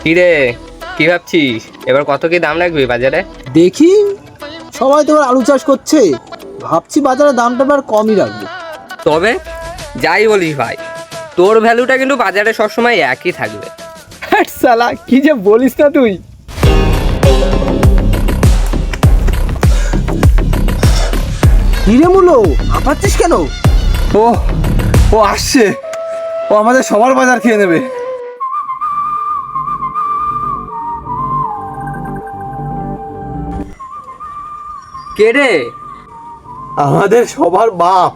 কিরে, কি ভাবছিস এবার কত কি দাম রাখবি বাজারে? দেখি, সবাই তো এবার আলু চাষ করছে, ভাবছি বাজারে দামটা এবার কমই রাখবো। তবে যাই বলিস ভাই, তোর ভ্যালুটা কিন্তু বাজারে সবসময় একই থাকবে। হ্যাট শালা, কি যে বলিস না তুই। হিরে মুলো হাঁপাচ্ছিস কেন? ও ও আসছে, ও আমাদের সবার বাজার খেয়ে নেবে। কে রে? আমাদের সবার বাপ।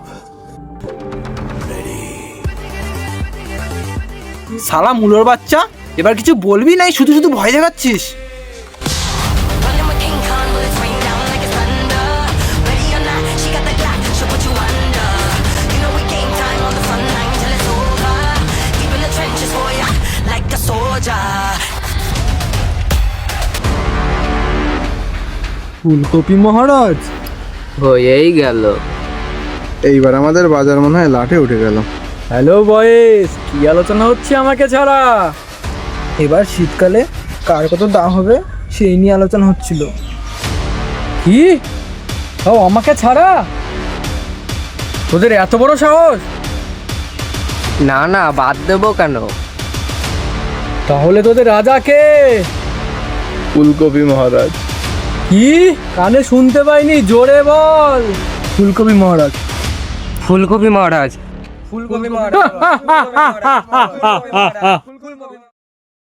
শালা মুলোর বাচ্চা, এবার কিছু বলবি নাই, শুধু শুধু ভয় দেখাচ্ছিস। Running with King Kong, bullets rain down like it's thunder. Ready or not, she got the Glock, she'll put you under. You know we game time on the front line till it's over. Deep in the trenches for ya, like a soldier. ফুলকপি মহারাজ, হয়েই গেল। এইবার আমাদের বাজার মনে হয় লাটে উঠে গেল। হ্যালো বয়েস, কি আলোচনা হচ্ছে আমাকে ছাড়া? এবার শীতকালে কার কত দাম হবে সেই নিয়ে আলোচনা হচ্ছিল। কি? তাও আমাকে ছাড়া? তোদের এত বড় সাহস? না না, বাদ দেবো কেন? তাহলে তোদের রাজা কে? ফুলকপি মহারাজ। কি? কানে শুনতে পাইনি, জোরে বল। ফুলকপি মহারাজ। ফুলকপি মহারাজ। ফুলকপি মহারাজ।